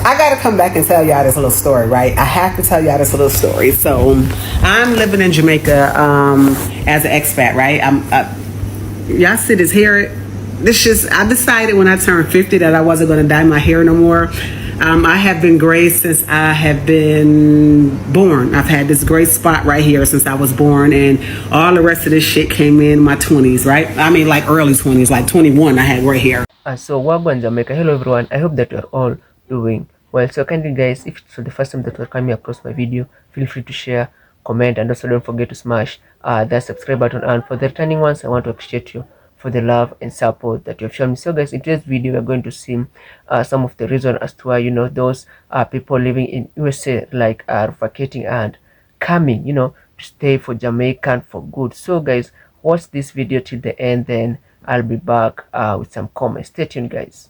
I gotta come back and tell y'all this little story, right? I have to tell y'all this little story. So, I'm living in Jamaica as an expat, right? Y'all see this hair? I decided when I turned 50 that I wasn't gonna dye my hair no more. I have been gray since I have been born. I've had this gray spot right here since I was born, and all the rest of this shit came in my 20s, right? I mean, like early 20s, like 21, I had gray hair. So Wagwan Jamaica, hello everyone. I hope that you are all doing well. So kindly guys, if it's the first time that you're coming across my video, feel free to share, comment, and also don't forget to smash that subscribe button. And for the returning ones, I want to appreciate you for the love and support that you have shown me. So guys, in today's video we are going to see some of the reason as to why those people living in USA like are vacating and coming to stay for Jamaican for good. So guys, watch this video till the end, then I'll be back with some comments. Stay tuned guys.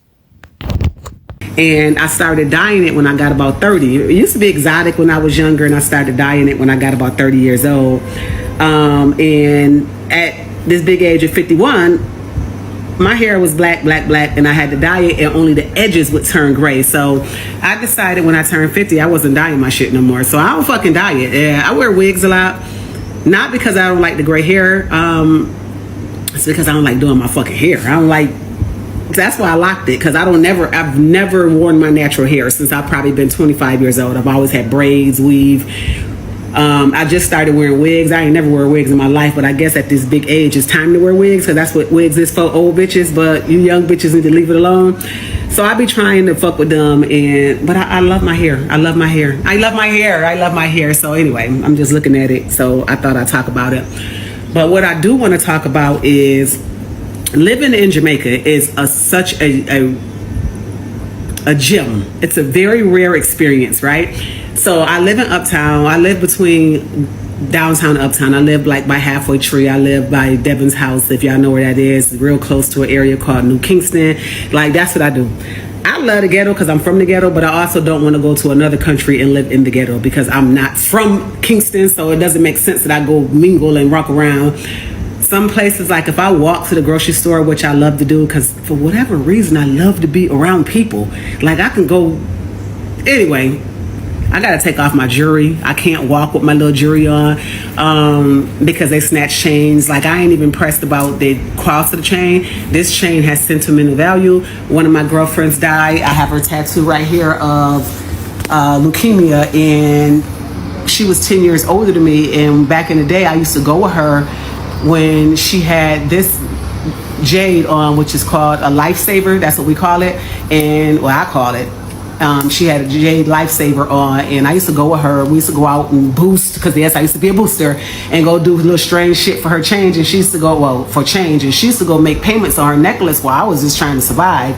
And I started dyeing it when I got about 30. It used to be exotic when I was younger, and I started dyeing it when I got about 30 years old. And at this big age of 51, my hair was black, and I had to dye it, and only the edges would turn gray. So I decided when I turned 50, I wasn't dyeing my shit no more. So I don't fucking dye it. Yeah, I wear wigs a lot. Not because I don't like the gray hair. It's because I don't like doing my fucking hair. I don't like... That's why I locked it, because I've never worn my natural hair since I've probably been 25 years old. I've always had braids, weave. I just started wearing wigs. I ain't never wore wigs in my life, but I guess at this big age, it's time to wear wigs, because that's what wigs is for, old bitches. But you young bitches need to leave it alone. So I be trying to fuck with them, but I love my hair. I love my hair. I love my hair. I love my hair. So anyway, I'm just looking at it. So I thought I'd talk about it. But what I do want to talk about is living in Jamaica is such a gem. It's a very rare experience, right? So I live in Uptown. I live between downtown and Uptown. I live like by Halfway Tree. I live by Devon's house, if y'all know where that is, real close to an area called New Kingston. Like, that's what I do. I love the ghetto because I'm from the ghetto, but I also don't want to go to another country and live in the ghetto because I'm not from Kingston, so it doesn't make sense that I go mingle and rock around. Some places, like if I walk to the grocery store, which I love to do because for whatever reason I love to be around people. Like, I can go... Anyway, I gotta take off my jewelry. I can't walk with my little jewelry on because they snatch chains. Like, I ain't even pressed about the cost of the chain. This chain has sentimental value. One of my girlfriends died. I have her tattoo right here of leukemia, and she was 10 years older than me. And back in the day, I used to go with her when she had this jade on, which is called a lifesaver. That's what we call it. And well, I call it. She had a jade lifesaver on, and I used to go with her. We used to go out and boost, because yes, I used to be a booster, and go do little strange shit for her change. And she used to go, for change, and she used to go make payments on her necklace while I was just trying to survive.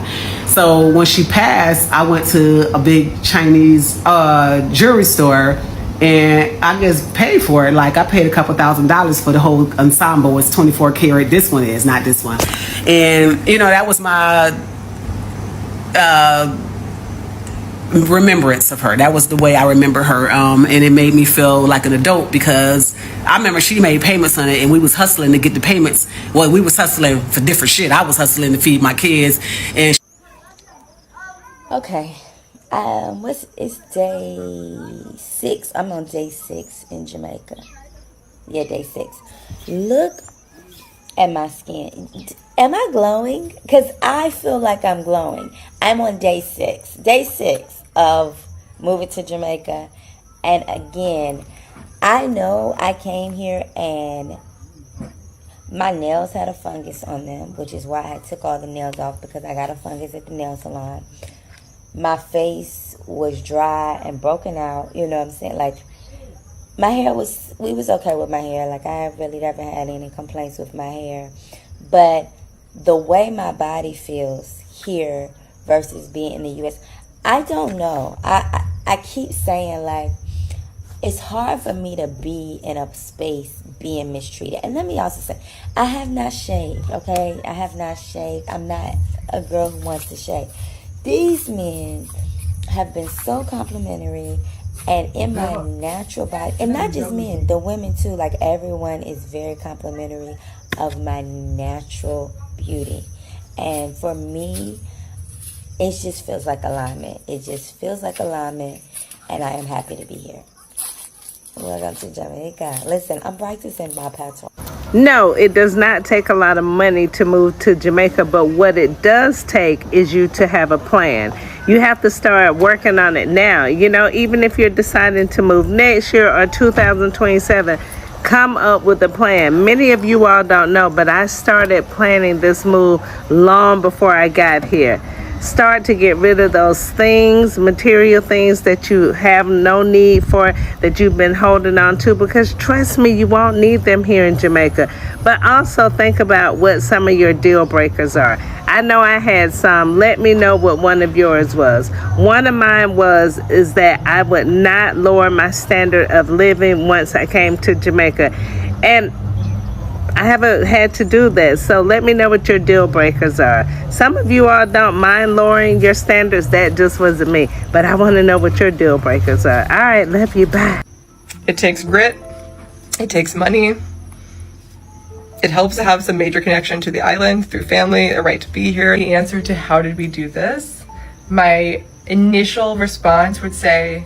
So when she passed, I went to a big Chinese jewelry store, and I just paid for it. Like, I paid a couple $1,000s for the whole ensemble. It's 24 karat. This one is, not this one. And, that was my remembrance of her. That was the way I remember her. And it made me feel like an adult, because I remember she made payments on it, and we was hustling to get the payments. Well, we was hustling for different shit. I was hustling to feed my kids. And okay. It's day 6. I'm on day 6 in Jamaica. Yeah, day 6. Look at my skin. Am I glowing? Because I feel like I'm glowing. I'm on day 6. Day 6 of moving to Jamaica. And again, I know I came here and my nails had a fungus on them, which is why I took all the nails off, because I got a fungus at the nail salon. My face was dry and broken out, you know what I'm saying? Like, my hair we was okay with my hair. Like, I really never had any complaints with my hair. But the way my body feels here versus being in the U.S., I don't know. I keep saying, like, it's hard for me to be in a space being mistreated. And let me also say, I have not shaved, okay? I have not shaved. I'm not a girl who wants to shave. These men have been so complimentary, and in my natural body, and not just men, the women too, like, everyone is very complimentary of my natural beauty. And for me, it just feels like alignment. It just feels like alignment, and I am happy to be here. Welcome to Jamaica. Listen, I'm practicing my patois. No, it does not take a lot of money to move to Jamaica, but what it does take is you to have a plan. You have to start working on it now. You know, even if you're deciding to move next year or 2027, come up with a plan. Many of you all don't know, but I started planning this move long before I got here. Start to get rid of those things, material things that you have no need for, that you've been holding on to, because trust me, you won't need them here in Jamaica. But also think about what some of your deal breakers are. I know I had some. Let me know what one of yours was. One of mine is that I would not lower my standard of living once I came to Jamaica. And I haven't had to do that, so let me know what your deal breakers are. Some of you all don't mind lowering your standards. That just wasn't me, but I want to know what your deal breakers are. All right, love you, bye. It takes grit. It takes money. It helps to have some major connection to the island through family, a right to be here. The answer to how did we do this? My initial response would say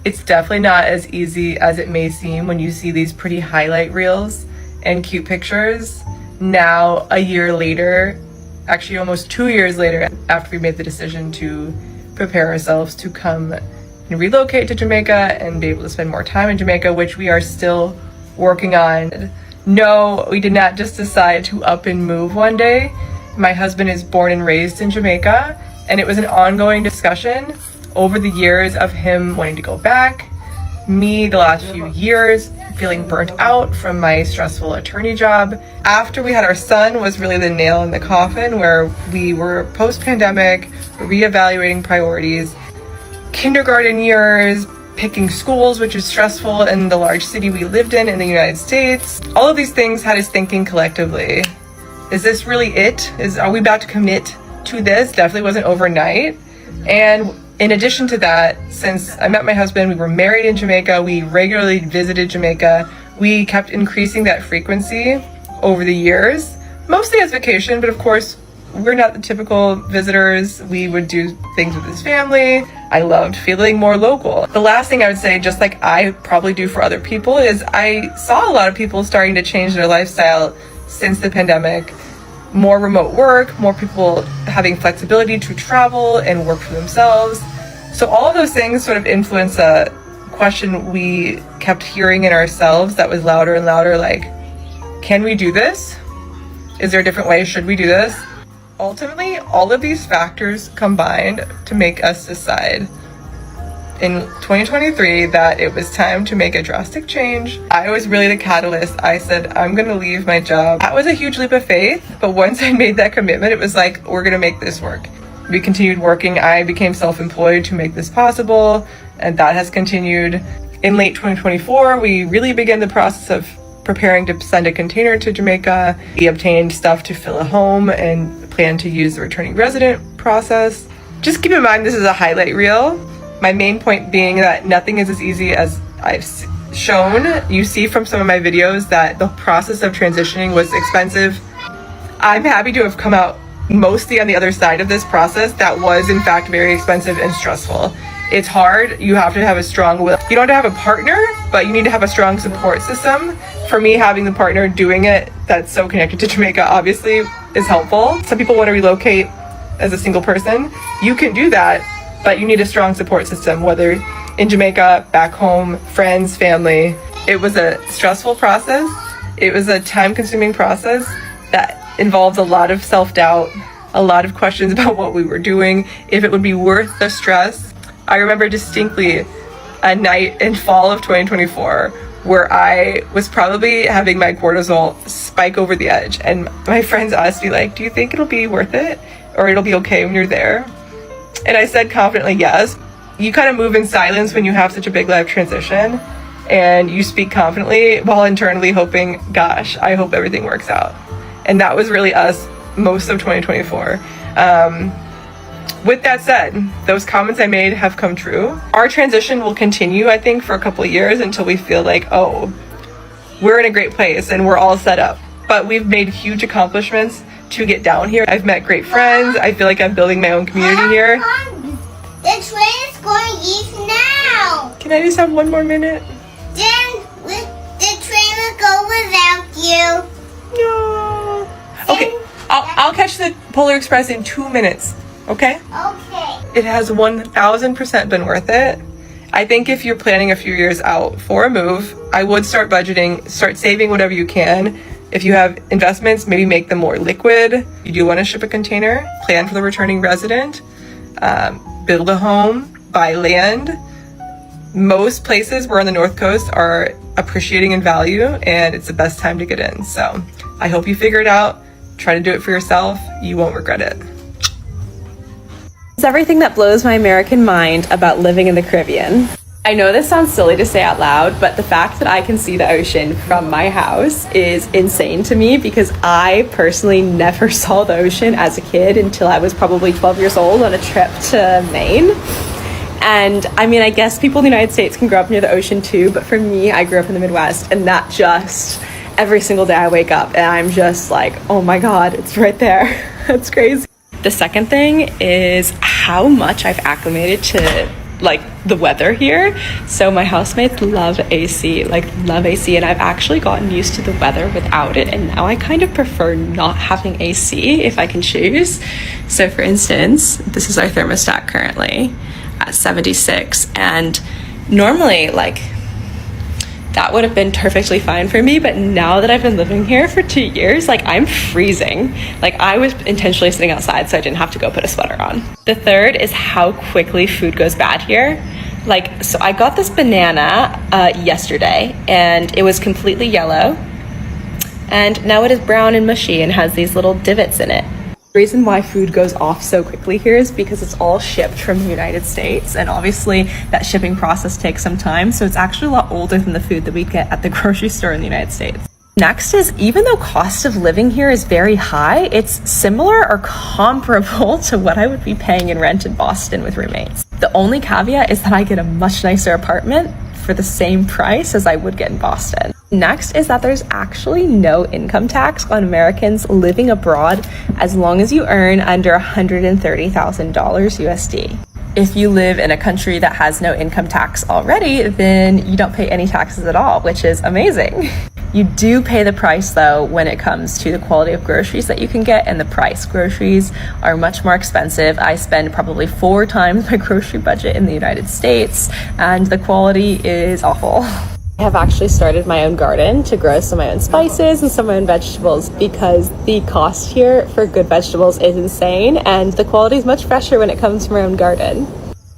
it's definitely not as easy as it may seem when you see these pretty highlight reels and cute pictures. Now, a year later, actually almost 2 years later, after we made the decision to prepare ourselves to come and relocate to Jamaica and be able to spend more time in Jamaica, which we are still working on. No, we did not just decide to up and move one day. My husband is born and raised in Jamaica, and it was an ongoing discussion over the years of him wanting to go back, me the last few years feeling burnt out from my stressful attorney job. After we had our son was really the nail in the coffin, where we were post-pandemic, reevaluating priorities, kindergarten years, picking schools, which is stressful in the large city we lived in the United States. All of these things had us thinking collectively, is this really it? Are we about to commit to this? Definitely wasn't overnight. And in addition to that, since I met my husband, we were married in Jamaica, we regularly visited Jamaica, we kept increasing that frequency over the years, mostly as vacation, but of course, we're not the typical visitors. We would do things with his family. I loved feeling more local. The last thing I would say, just like I probably do for other people, is I saw a lot of people starting to change their lifestyle since the pandemic. More remote work, more people having flexibility to travel and work for themselves. So all of those things sort of influence a question we kept hearing in ourselves that was louder and louder, like, can we do this? Is there a different way? Should we do this? Ultimately, all of these factors combined to make us decide in 2023 that it was time to make a drastic change. I was really the catalyst. I said, I'm gonna leave my job. That was a huge leap of faith, but once I made that commitment, it was like, we're gonna make this work. We continued working. I became self-employed to make this possible, and that has continued. In late 2024, we really began the process of preparing to send a container to Jamaica. We obtained stuff to fill a home and plan to use the returning resident process. Just keep in mind, this is a highlight reel. My main point being that nothing is as easy as I've shown. You see from some of my videos that the process of transitioning was expensive. I'm happy to have come out mostly on the other side of this process that was in fact very expensive and stressful. It's hard. You have to have a strong will. You don't have to have a partner, but you need to have a strong support system. For me, having the partner doing it that's so connected to Jamaica obviously is helpful. Some people want to relocate as a single person. You can do that, but you need a strong support system, whether in Jamaica, back home, friends, family. It was a stressful process. It was a time-consuming process that involved a lot of self-doubt, a lot of questions about what we were doing, if it would be worth the stress. I remember distinctly a night in fall of 2024 where I was probably having my cortisol spike over the edge, and my friends asked me, like, do you think it'll be worth it, or it'll be okay when you're there? And I said confidently, yes. You kind of move in silence when you have such a big life transition, and you speak confidently while internally hoping, gosh, I hope everything works out. And that was really us most of 2024. With that said, those comments I made have come true. Our transition will continue, I think, for a couple of years until we feel like, oh, we're in a great place and we're all set up. But we've made huge accomplishments to get down here. I've met great friends. I feel like I'm building my own community here. The train is going east now. Can I just have one more minute? Then the train will go without you. No. Okay, I'll catch the Polar Express in 2 minutes. Okay? Okay. It has 1000% been worth it. I think if you're planning a few years out for a move, I would start budgeting, start saving whatever you can. If you have investments, maybe make them more liquid. You do want to ship a container, plan for the returning resident, build a home, buy land. Most places we're on the North Coast are appreciating in value, and it's the best time to get in. So I hope you figure it out. Try to do it for yourself. You won't regret it. It's everything that blows my American mind about living in the Caribbean. I know this sounds silly to say out loud, but the fact that I can see the ocean from my house is insane to me because I personally never saw the ocean as a kid until I was probably 12 years old on a trip to Maine. And I mean, I guess people in the United States can grow up near the ocean too, but for me, I grew up in the Midwest, and that just, every single day I wake up and I'm just like, oh my God, it's right there. That's crazy. The second thing is how much I've acclimated to like the weather here. So my housemates love AC, and I've actually gotten used to the weather without it, and now I kind of prefer not having AC if I can choose. So for instance, this is our thermostat currently at 76, and normally like that would have been perfectly fine for me, but now that I've been living here for 2 years, like I'm freezing. Like I was intentionally sitting outside so I didn't have to go put a sweater on. The third is how quickly food goes bad here. Like, so I got this banana yesterday and it was completely yellow, and now it is brown and mushy and has these little divots in it. The reason why food goes off so quickly here is because it's all shipped from the United States, and obviously that shipping process takes some time, so it's actually a lot older than the food that we'd get at the grocery store in the United States. Next is, even though cost of living here is very high, it's similar or comparable to what I would be paying in rent in Boston with roommates. The only caveat is that I get a much nicer apartment for the same price as I would get in Boston. Next is that there's actually no income tax on Americans living abroad as long as you earn under $130,000 USD. If you live in a country that has no income tax already, then you don't pay any taxes at all, which is amazing. You do pay the price though when it comes to the quality of groceries that you can get and the price. Groceries are much more expensive. I spend probably 4 times my grocery budget in the United States, and the quality is awful. I have actually started my own garden to grow some of my own spices and some of my own vegetables because the cost here for good vegetables is insane, and the quality is much fresher when it comes from my own garden.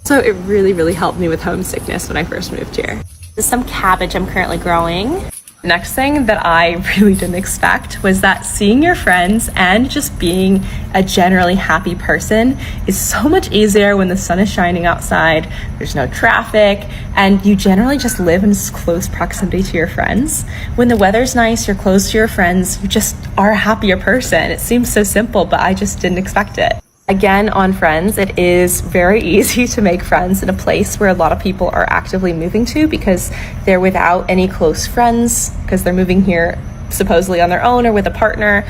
So it really helped me with homesickness when I first moved here. This is some cabbage I'm currently growing. Next thing that I really didn't expect was that seeing your friends and just being a generally happy person is so much easier when the sun is shining outside, there's no traffic, and you generally just live in close proximity to your friends. When the weather's nice, you're close to your friends, you just are a happier person. It seems so simple, but I just didn't expect it. Again, on friends, it is very easy to make friends in a place where a lot of people are actively moving to because they're without any close friends because they're moving here supposedly on their own or with a partner.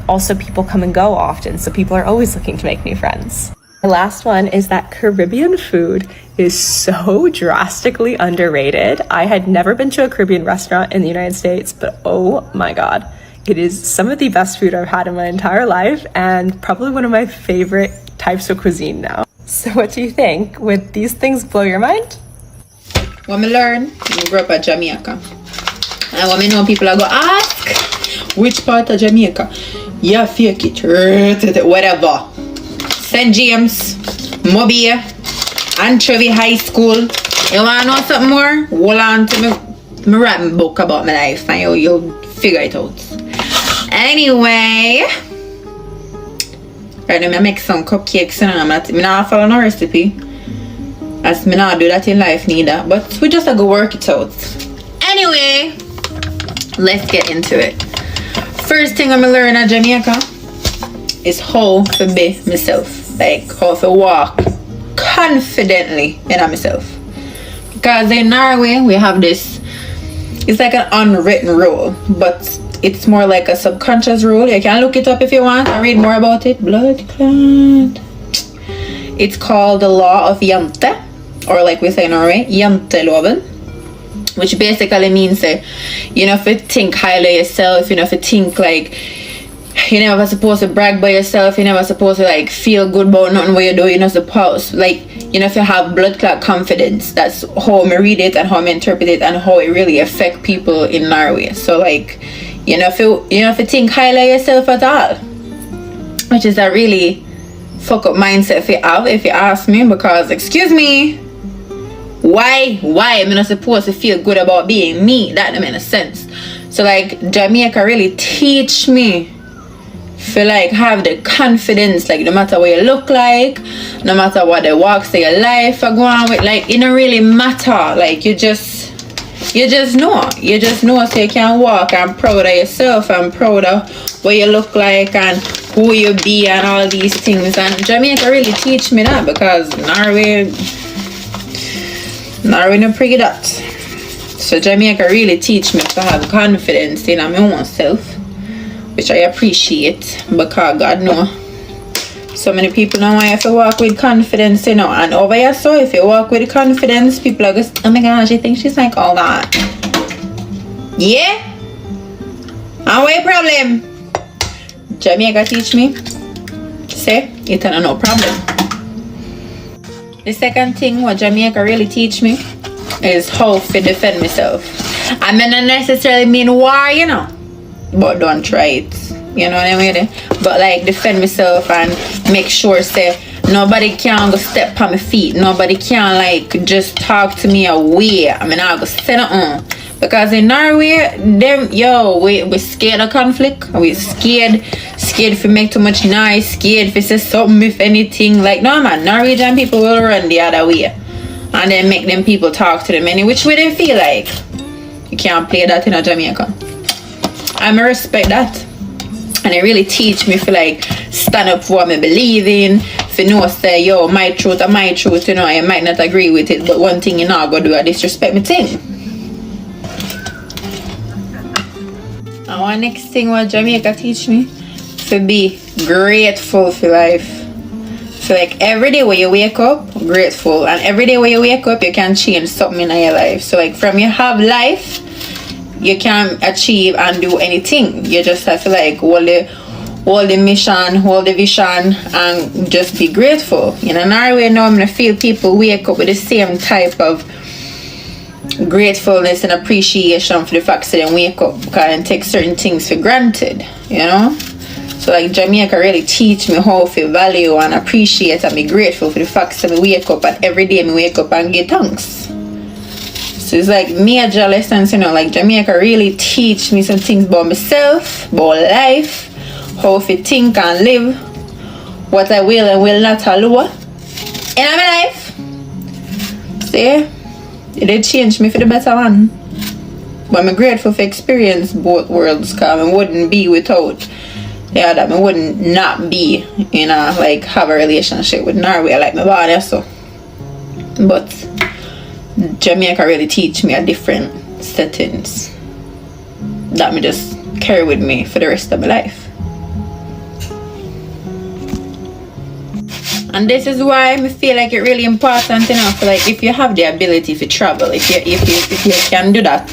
Also, people come and go often, so people are always looking to make new friends. The last one is that Caribbean food is so drastically underrated. I had never been to a Caribbean restaurant in the United States, but oh my God. It is some of the best food I've had in my entire life and probably one of my favorite types of cuisine now. So what do you think? Would these things blow your mind? When I learn, I grew up at Jamaica. And when I know people are going to ask, which part of Jamaica? Yeah, fake it, whatever. St. James, Mobile, Anchovy High School. You want to know something more? Hold on to me writing book about my life and you'll figure it out. Anyway, right now I make some cupcakes and I'm not follow no recipe as me not do that in life neither, but we just have to work it out. Anyway, let's get into it. First thing I'm gonna learn at Jamaica is how to be myself, like how to walk confidently in myself, because in Norway we have this, it's like an unwritten rule, but it's more like a subconscious rule. You can look it up if you want and read more about it. Blood clot. It's called the law of Jante, or like we say in Norway, Janteloven, which basically means you know, if you think highly of yourself, you know, if you think like you're never supposed to brag by yourself, you're never supposed to like feel good about nothing what you do, you're not supposed, like, you know, if you have blood clot confidence, that's how I read it and how I interpret it and how it really affect people in Norway. So like, you know, if you think highly of yourself at all, which is a really fuck up mindset if you ask me, because excuse me, why am I not supposed to feel good about being me? That don't make sense. So like Jamaica really teach me to like have the confidence, like no matter what you look like, no matter what the walks of your life are going with, like it don't really matter. Like you just know so you can walk and proud of yourself and proud of what you look like and who you be and all these things. And Jamaica really teach me that, because Norway no pretty that. So Jamaica really teach me to have confidence in my own self, which I appreciate, because God know so many people don't want you to walk with confidence, you know. And over here, so if you walk with confidence, people are just, oh my gosh, she thinks she's like all that. Yeah? And what your problem? Jamaica teach me, say, it ain't no problem. The second thing what Jamaica really teach me is how to defend myself. I may not necessarily mean war, you know, but don't try it. You know what I mean? But like defend myself and make sure say nobody can go step on my feet. Nobody can like just talk to me away. I mean, I'll go sit on. Because in Norway, we scared of conflict. We scared if make too much noise, scared if say something, if anything. Like, no man, Norwegian people will run the other way. And then make them people talk to them any which way they feel like. You can't play that in a Jamaica. I respect that. And it really teach me to like stand up for what I believe in. If you know say, yo, my truth or my truth, you know, I might not agree with it, but one thing you not gonna do is disrespect me thing. And one next thing what Jamaica teach me, to be grateful for life. So like every day when you wake up, grateful. And every day when you wake up, you can change something in your life. So like from you have life, you can achieve and do anything. You just have to like hold the mission, hold the vision, and just be grateful. In Norway now, I'm gonna feel people wake up with the same type of gratefulness and appreciation for the fact that they wake up, because they take certain things for granted, you know. So like Jamaica really teach me how to value and appreciate and be grateful for the fact that I wake up, and every day I wake up and give thanks. So it's like major lessons, you know, like Jamaica really teach me some things about myself, about life, how to think and live, what I will and will not allow in my life. So yeah, it did change me for the better one. But I'm grateful for experience both worlds, because I wouldn't be without that. I wouldn't not be in a like have a relationship with Norway like my body so. But Jamaica really teach me a different settings that me just carry with me for the rest of my life. And this is why I feel like it's really important enough, like if you have the ability to travel, if you can do that,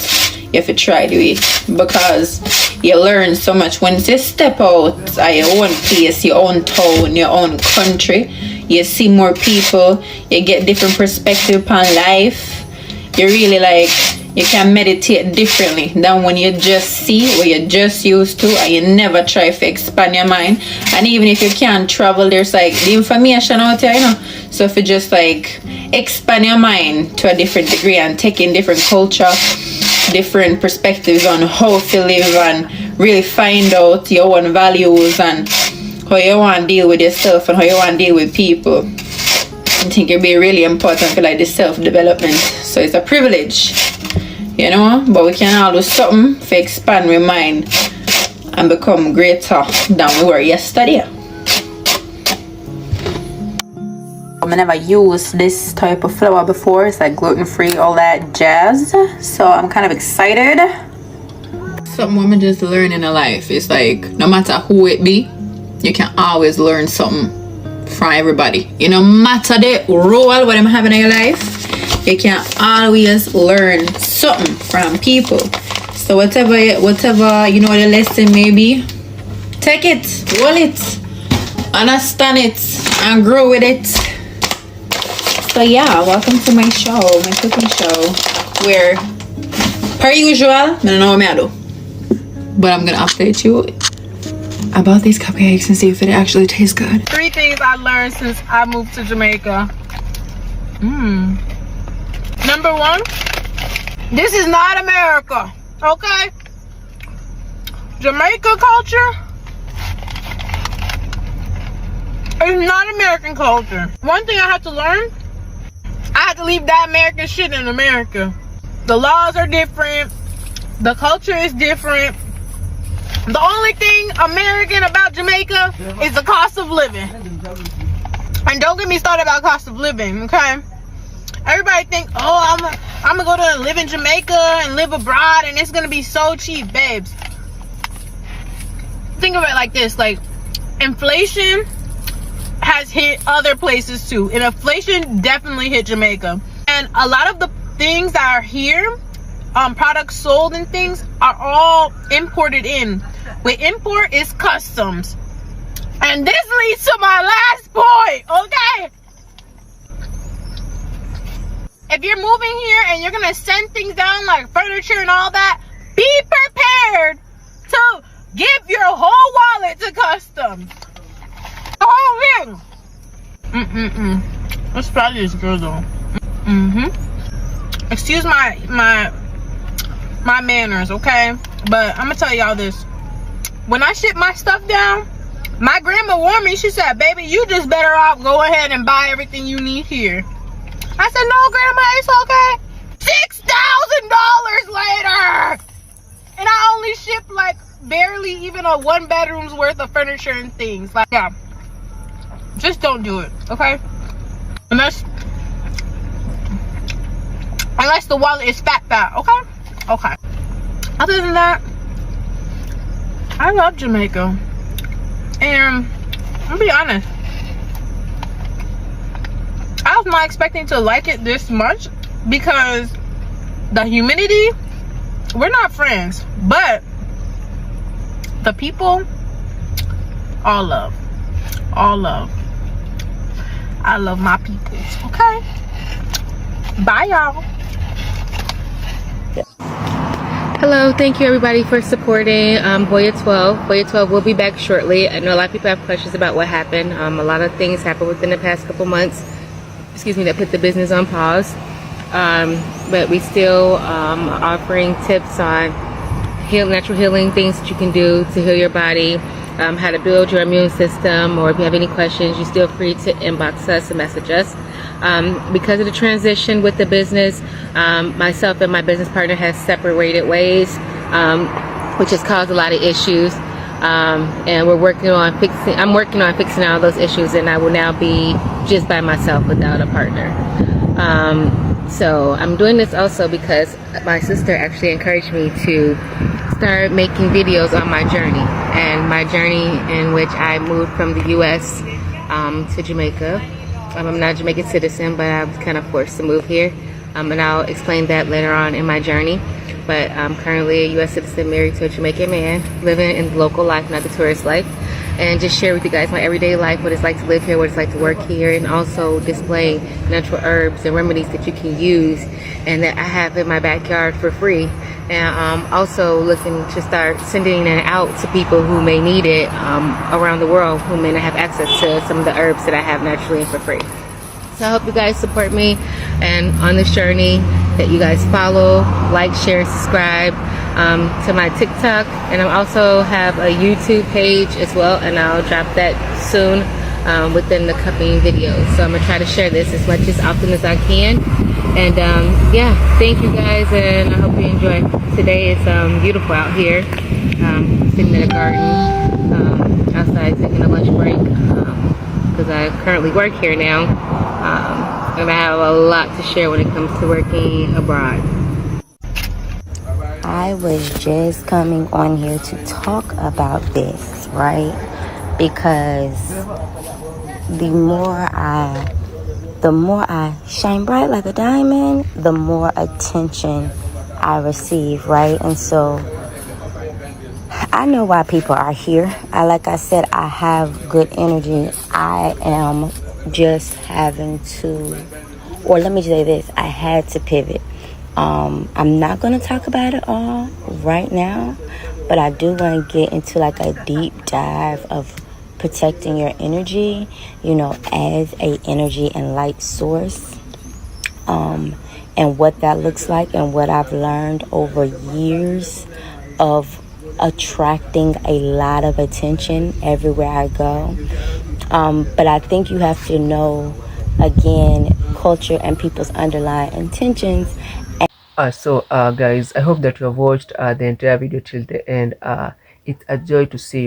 you have to try do it, because you learn so much when you step out of your own place, your own town, your own country. You see more people, you get different perspective on life. You really like, you can meditate differently than when you just see what you're just used to and you never try to expand your mind. And even if you can't travel, there's like the information out there, you know. So if you just like expand your mind to a different degree and take in different culture, different perspectives on how to live, and really find out your own values and how you want to deal with yourself and how you want to deal with people. I think it'd be really important for like the self-development. So it's a privilege, you know, but we can all do something to expand our mind and become greater than we were yesterday. I never used this type of flour before. It's like gluten-free, all that jazz. So I'm kind of excited. something women just learn in a life. It's like no matter who it be, you can always learn something from everybody. You no matter the role what them having in your life, you can always learn something from people. So whatever you know the lesson may be, take it, roll it, understand it, and grow with it. So yeah, welcome to my show, my cooking show, where per usual, I don't know what I do, but I'm gonna update you about these cupcakes and see if it actually tastes good. 3 things I learned since I moved to Jamaica. Number 1, this is not America, okay? Jamaica culture is not American culture. One thing I had to learn, I had to leave that American shit in America. The laws are different. The culture is different. The only thing American about Jamaica is the cost of living. And don't get me started about cost of living, okay? Everybody think, oh, I'm gonna go to live in Jamaica and live abroad and it's gonna be so cheap, babes. Think of it like this, like inflation has hit other places too, and inflation definitely hit Jamaica. And a lot of the things that are here, products sold and things, are all imported in. With import is customs. And this leads to my last point, okay? If you're moving here and you're gonna send things down like furniture and all that, be prepared to give your whole wallet to customs. Whole thing. Let's try this girl though. Excuse my manners, okay? But I'm gonna tell y'all this. When I ship my stuff down, my grandma warned me. She said, baby, you just better off go ahead and buy everything you need here. I said, no, grandma, it's okay. $6,000 later! And I only shipped like barely even a 1 bedroom's worth of furniture and things. Like, yeah. Just don't do it, okay? Unless the wallet is fat, okay? Okay. Other than that, I love Jamaica. And I'll be honest, I was not expecting to like it this much because the humidity, we're not friends, but the people, all love. All love. I love my people, okay? Bye, y'all. Hello, thank you everybody for supporting Boya 12. Boya 12 will be back shortly. I know a lot of people have questions about what happened. A lot of things happened within the past couple months, that put the business on pause. But we still offering tips on natural healing, things that you can do to heal your body, how to build your immune system, or if you have any questions, you're still free to inbox us and message us. Because of the transition with the business, myself and my business partner has separated ways, which has caused a lot of issues. And I'm working on fixing all those issues, and I will now be just by myself without a partner. So I'm doing this also because my sister actually encouraged me to start making videos on my journey, and my journey in which I moved from the US to Jamaica. I'm not a Jamaican citizen, but I was kind of forced to move here, and I'll explain that later on in my journey. But I'm currently a US citizen married to a Jamaican man, living in the local life, not the tourist life, and just share with you guys my everyday life, what it's like to live here, what it's like to work here, and also display natural herbs and remedies that you can use and that I have in my backyard for free. And I'm also looking to start sending it out to people who may need it around the world, who may not have access to some of the herbs that I have naturally and for free. So I hope you guys support me and on this journey, that you guys follow, like, share, subscribe to my TikTok, and I also have a YouTube page as well, and I'll drop that soon within the coming videos. So I'm gonna try to share this as much as often as I can. And yeah, thank you guys, and I hope you enjoy. Today it's beautiful out here. Sitting in a garden outside taking a lunch break because I currently work here now, and I have a lot to share when it comes to working abroad. I was just coming on here to talk about this, right? Because the more I shine bright like a diamond, the more attention I receive, right? And so I know why people are here. Like I said, I have good energy. I am just having to, or let me say this, I had to pivot. I'm not going to talk about it all right now, but I do want to get into like a deep dive of protecting your energy, as a energy and light source, and what that looks like and what I've learned over years of attracting a lot of attention everywhere I go. But I think you have to know, again, culture and people's underlying intentions. Guys, I hope that you have watched the entire video till the end. It's a joy to see,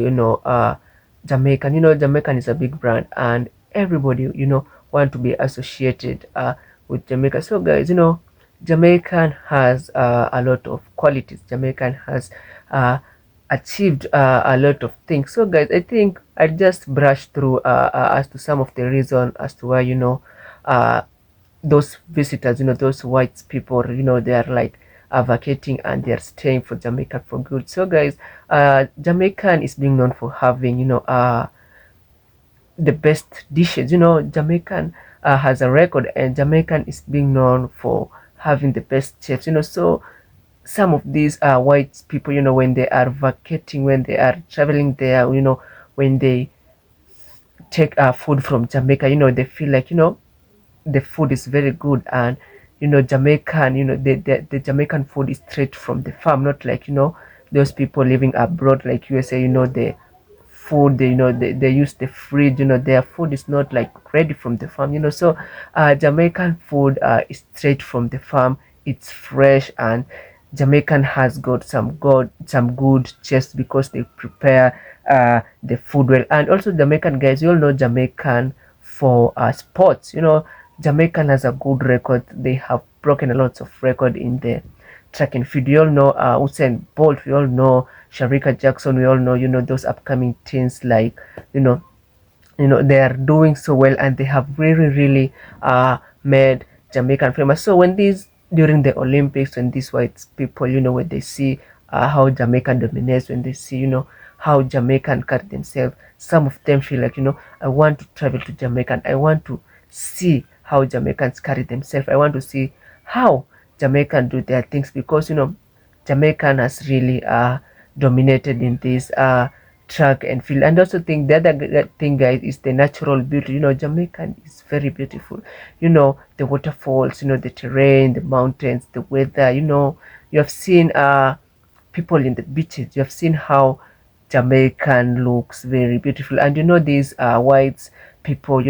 Jamaican. Jamaican is a big brand, and everybody, want to be associated with Jamaica. So, guys, Jamaican has a lot of qualities. Jamaican has achieved a lot of things. So, guys, I think I just brushed through as to some of the reason as to why, uh, those visitors, those white people, they are like vacating and they're staying for Jamaica for good. So, guys, Jamaican is being known for having, the best dishes. Jamaican has a record, and Jamaican is being known for having the best chefs. So some of these white people, when they are vacating, when they are traveling there, when they take food from Jamaica, they feel like, the food is very good. And Jamaican, the Jamaican food is straight from the farm, not like, those people living abroad like USA, the food, they use the fridge, their food is not like ready from the farm. So Jamaican food is straight from the farm. It's fresh, and Jamaican has got some good chefs because they prepare the food well. And also Jamaican, guys, you all know Jamaican for sports. Jamaican has a good record. They have broken a lot of record in the track and field. We all know Usain Bolt. We all know Sharika Jackson. We all know, those upcoming teens like, they are doing so well, and they have really, really made Jamaican famous. So when these during the Olympics, when these white people, when they see how Jamaican dominates, when they see, how Jamaican carry themselves, some of them feel like, I want to travel to Jamaica, and I want to see how Jamaicans carry themselves. I want to see how Jamaican do their things, because Jamaican has really dominated in this track and field. And also think the other thing, guys, is the natural beauty. Jamaican is very beautiful. The waterfalls, the terrain, the mountains, the weather. You have seen people in the beaches. You have seen how Jamaican looks very beautiful. And these whites people,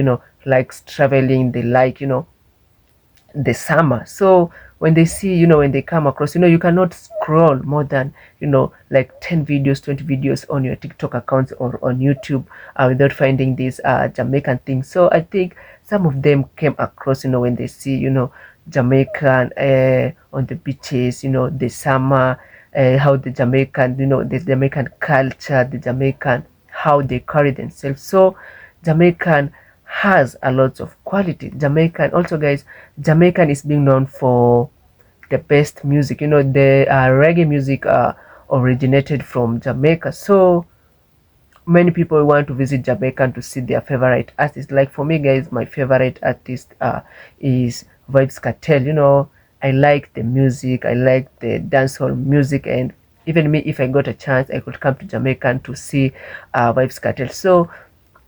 likes traveling. They like, the summer. So when they see, when they come across, you cannot scroll more than, like 10 videos, 20 videos on your TikTok accounts or on YouTube without finding these Jamaican things. So I think some of them came across, when they see, Jamaican on the beaches, the summer, how the Jamaican, the Jamaican culture, the Jamaican, how they carry themselves. So Jamaican has a lot of quality. Jamaican also, guys, Jamaican is being known for the best music. The reggae music originated from Jamaica. So many people want to visit Jamaica to see their favorite artist. Like for me, guys, my favorite artist is Vibes Cartel. I like the music, I like the dancehall music, and even me, if I got a chance, I could come to Jamaica to see Vibes Cartel. So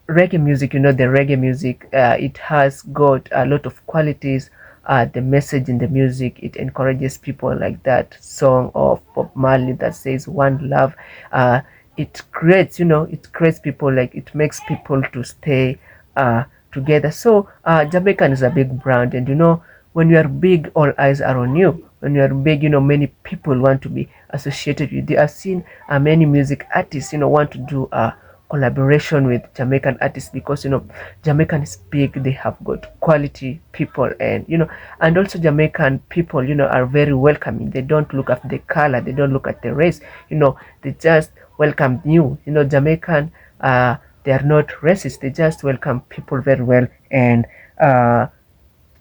reggae music, the reggae music, it has got a lot of qualities. The message in the music, it encourages people, like that song of Bob Marley that says one love. It creates, it creates people, like it makes people to stay together. So Jamaican is a big brand, and when you are big, all eyes are on you. When you are big, many people want to be associated with you. I've seen many music artists, want to do collaboration with Jamaican artists, because Jamaican is big, they have got quality people, and and also Jamaican people are very welcoming. They don't look at the color, they don't look at the race, they just welcome you. Jamaican, they are not racist, they just welcome people very well. And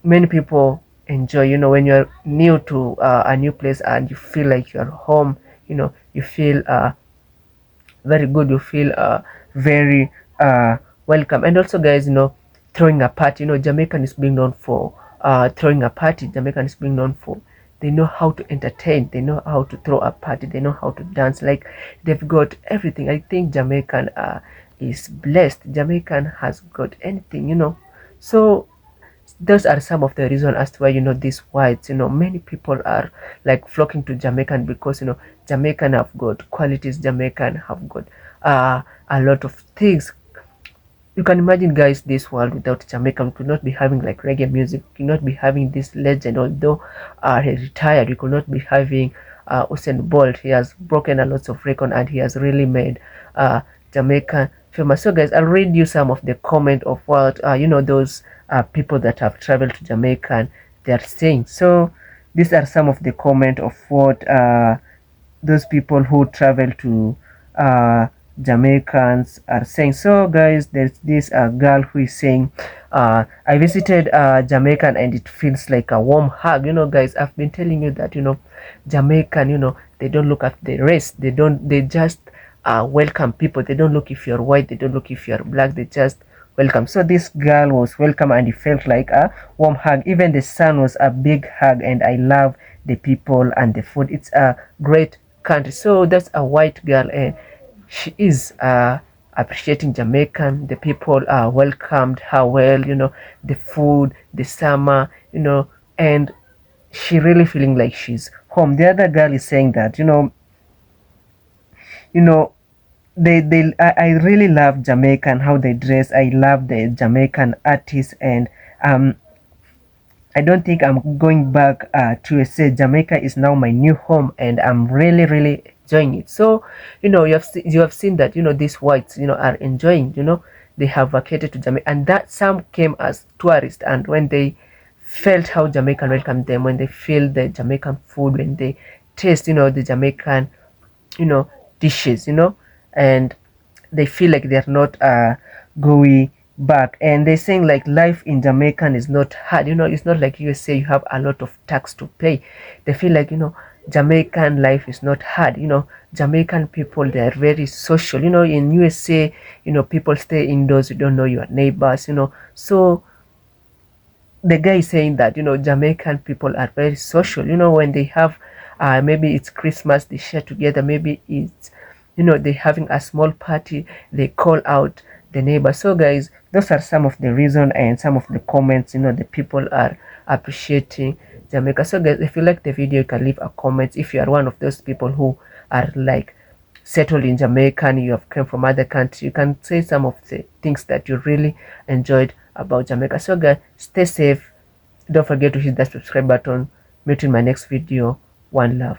many people enjoy, when you're new to a new place and you feel like you're home, you feel very good, you feel very welcome. And also, guys, throwing a party, Jamaican is being known for throwing a party. Jamaican is being known for, they know how to entertain, they know how to throw a party, they know how to dance. Like, they've got everything. I think Jamaican is blessed. Jamaican has got anything, so those are some of the reasons as to why these whites, many people are like flocking to Jamaican, because Jamaican have got qualities, Jamaican have got a lot of things. You can imagine, guys, this world without Jamaican, we could not be having like reggae music, we could not be having this legend, although he retired. We could not be having Usain Bolt. He has broken a lot of record and he has really made Jamaican famous. So, guys, I'll read you some of the comment of what those people that have traveled to Jamaica and they're saying. So these are some of the comment of what those people who travel to Jamaicans are saying. So, guys, there's this girl who is saying, I visited Jamaican and it feels like a warm hug. Guys, I've been telling you that Jamaican, they don't look at the race, they just welcome people. They don't look if you're white, they don't look if you're black, they just welcome. So this girl was welcome and it felt like a warm hug. Even the sun was a big hug, and I love the people and the food. It's a great country. So that's a white girl, and she is appreciating Jamaican. The people welcomed her well, the food, the summer, and she really feeling like she's home. The other girl is saying that I really love Jamaican, how they dress. I love the Jamaican artists, and I don't think I'm going back to USA. Jamaica is now my new home, and I'm really, really enjoying it. So, you have seen that these whites are enjoying. They have vacated to Jamaica, and that some came as tourists, and when they felt how Jamaican welcomed them, when they feel the Jamaican food, when they taste the Jamaican dishes, and they feel like they're not going back. And they're saying like life in Jamaican is not hard. It's not like USA, you have a lot of tax to pay. They feel like Jamaican life is not hard. Jamaican people, they are very social. In USA, people stay indoors, you don't know your neighbors. So the guy is saying that Jamaican people are very social. When they have maybe it's Christmas, they share together, maybe it's they're having a small party, they call out the neighbor. So, guys, those are some of the reason and some of the comments the people are appreciating Jamaica. So, guys, if you like the video, you can leave a comment. If you are one of those people who are like settled in Jamaica and you have come from other countries, you can say some of the things that you really enjoyed about Jamaica. So, guys, stay safe, don't forget to hit that subscribe button. Meet you in my next video. One love.